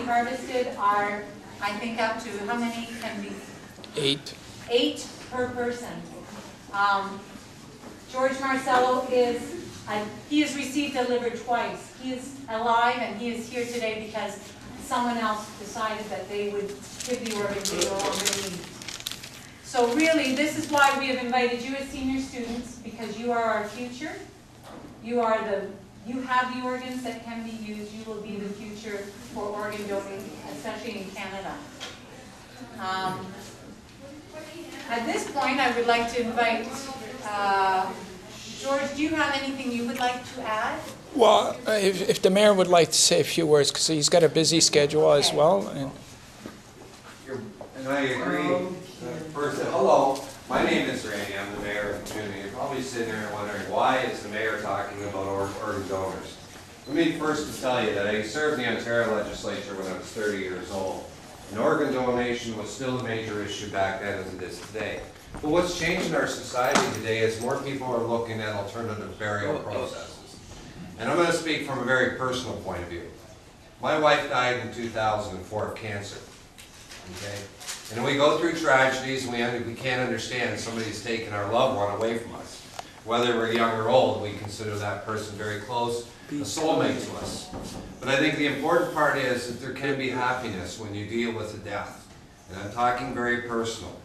harvested are, I think, up to, how many can be? 8. 8 per person. George Marcello is, he has received a liver twice. He is alive and he is here today because someone else decided that they would give the organ they no longer need. So really, this is why we have invited you as senior students, because you are our future. You have the organs that can be used. You will be the future for organ donating, especially in Canada. At this point, I would like to invite George. Do you have anything you would like to add? Well, if the mayor would like to say a few words, because he's got a busy schedule as well. And I agree. First, hello, my name is Randy. I'm the mayor of the community. You're probably sitting there wondering, why is the mayor talking about organ donors? Let me first tell you that I served in the Ontario legislature when I was 30 years old. And organ donation was still a major issue back then as it is today. But what's changed in our society today is more people are looking at alternative burial processes. And I'm going to speak from a very personal point of view. My wife died in 2004 of cancer. Okay? And we go through tragedies and we can't understand somebody's taken our loved one away from us. Whether we're young or old, we consider that person very close, a soulmate to us. But I think the important part is that there can be happiness when you deal with a death. And I'm talking very personal.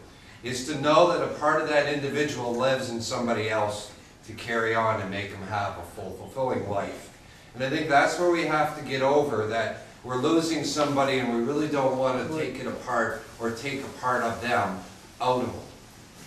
Is to know that a part of that individual lives in somebody else to carry on and make them have a full, fulfilling life. And I think that's where we have to get over that we're losing somebody and we really don't want to take it apart or take a part of them out of them.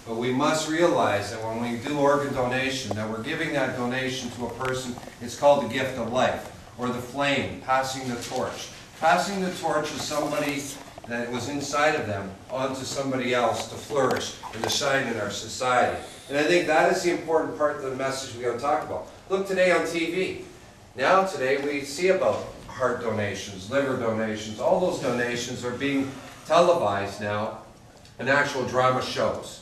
But we must realize that when we do organ donation, that we're giving that donation to a person. It's called the gift of life, or the flame, passing the torch. Passing the torch is somebody that was inside of them onto somebody else to flourish and to shine in our society. And I think that is the important part of the message we're going to talk about. Look today on TV. Now today we see about heart donations, liver donations. All those donations are being televised now in actual drama shows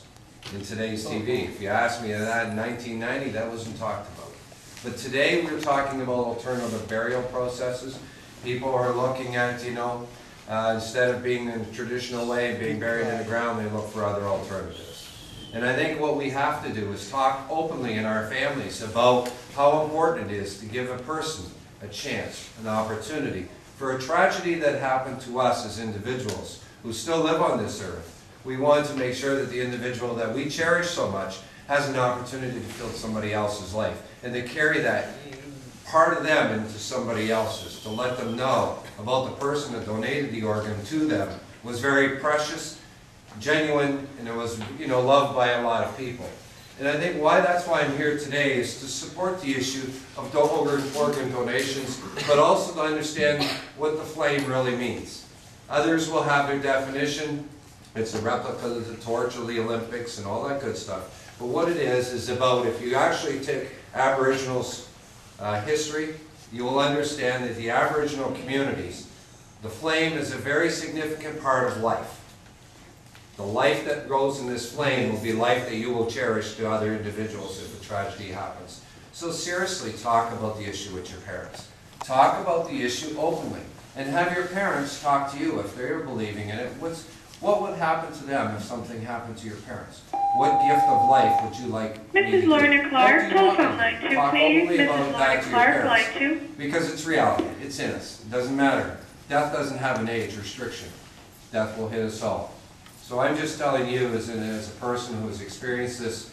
in today's TV. If you asked me that in 1990, that wasn't talked about. But today we're talking about alternative burial processes. People are looking at, instead of being in the traditional way, being buried in the ground, they look for other alternatives. And I think what we have to do is talk openly in our families about how important it is to give a person a chance, an opportunity. For a tragedy that happened to us as individuals who still live on this earth, we want to make sure that the individual that we cherish so much has an opportunity to fill somebody else's life and to carry that part of them into somebody else's, to let them know about the person that donated the organ to them was very precious, genuine, and it was loved by a lot of people. And I think that's why I'm here today is to support the issue of organ donations, but also to understand what the flame really means. Others will have their definition. It's a replica of the torch of the Olympics and all that good stuff. But what it is about, if you actually take Aboriginals' history, you will understand that the Aboriginal communities, the flame is a very significant part of life. The life that goes in this flame will be life that you will cherish to other individuals if a tragedy happens. So seriously, talk about the issue with your parents. Talk about the issue openly. And have your parents talk to you if they're believing in it. What would happen to them if something happened to your parents? What gift of life would you like me to Mrs. Lorna Clark, telephone line 2, please. Mrs. Lorna Clark, line 2. Because it's reality. It's in us. It doesn't matter. Death doesn't have an age restriction. Death will hit us all. So I'm just telling you as a person who has experienced this,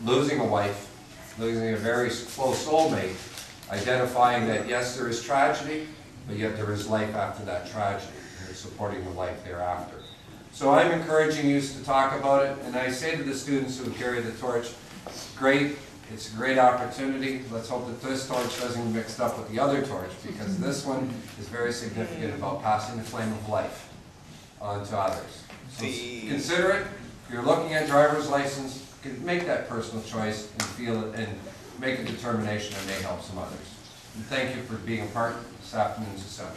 losing a wife, losing a very close soulmate, identifying that yes, there is tragedy, but yet there is life after that tragedy, and supporting the life thereafter. So I'm encouraging you to talk about it, and I say to the students who carry the torch, great, it's a great opportunity. Let's hope that this torch doesn't get mixed up with the other torch, because this one is very significant about passing the flame of life on to others. So consider it. If you're looking at driver's license, make that personal choice and feel it and make a determination that may help some others. And thank you for being a part of this afternoon's assembly.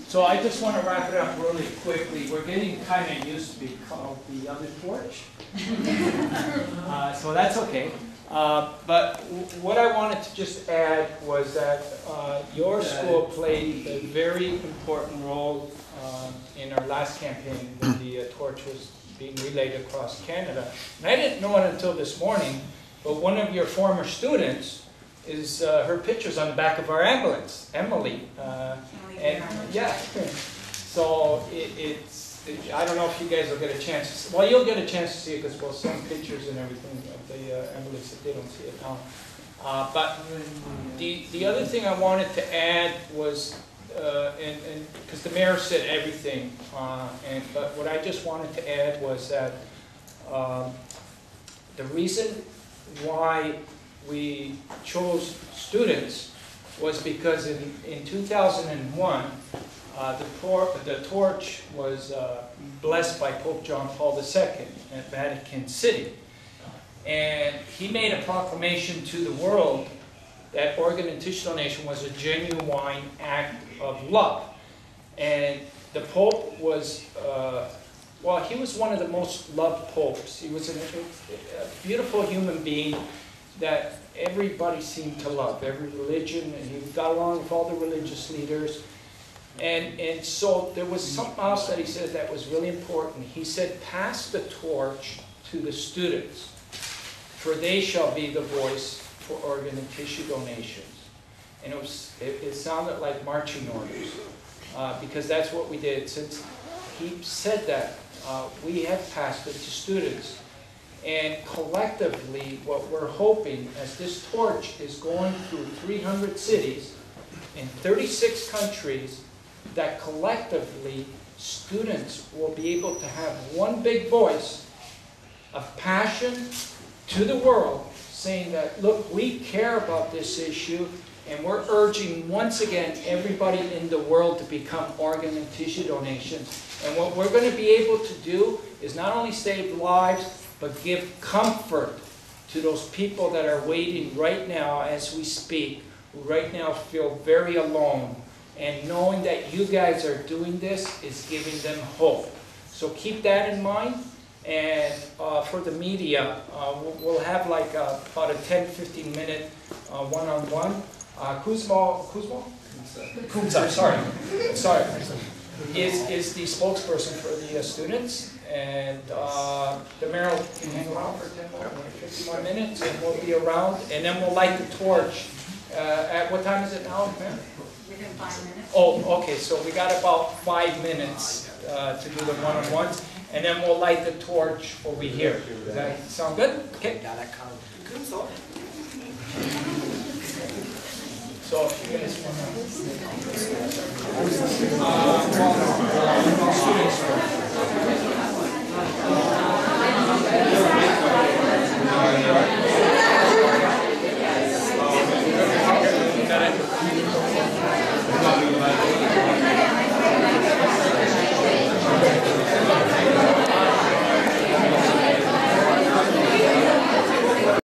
So I just want to wrap it up really quickly. We're getting kind of used to being called the other torch. So that's okay. But what I wanted to just add was that your school played a very important role in our last campaign when the torch was being relayed across Canada. And I didn't know it until this morning, but one of your former students is her picture's on the back of our ambulance, Emily. And yeah, so I don't know if you guys will get a chance to, well, you'll get a chance to see it because we'll send pictures and everything of the ambulance if they don't see it now. But the other thing I wanted to add was, and because the mayor said everything, but what I just wanted to add was that the reason why we chose students was because in 2001, the torch was blessed by Pope John Paul II at Vatican City. And he made a proclamation to the world that organ and tissue donation was a genuine act of love. And the Pope was, well, he was one of the most loved popes. He was a beautiful human being that everybody seemed to love, every religion, and he got along with all the religious leaders. And so there was something else that he said that was really important. He said, pass the torch to the students, for they shall be the voice for organ and tissue donations. And it sounded like marching orders, because that's what we did. Since he said that, we have passed it to students. And collectively, what we're hoping, as this torch is going through 300 cities in 36 countries, that collectively students will be able to have one big voice of passion to the world, saying that, look, we care about this issue, and we're urging once again everybody in the world to become organ and tissue donations. And what we're going to be able to do is not only save lives, but give comfort to those people that are waiting right now as we speak, who right now feel very alone. And knowing that you guys are doing this is giving them hope. So keep that in mind. And for the media, we'll have like about a 10-15 minute one-on-one. Kuzma, sorry, is the spokesperson for the students. And the mayor can hang around for 10 more, 15 more minutes, and we'll be around. And then we'll light the torch. At what time is it now, Mayor? Within 5 minutes. Oh, okay, so we got about 5 minutes to do the one-on-ones, and then we'll light the torch over here. Does that sound good? Okay. So if you guys want to... students.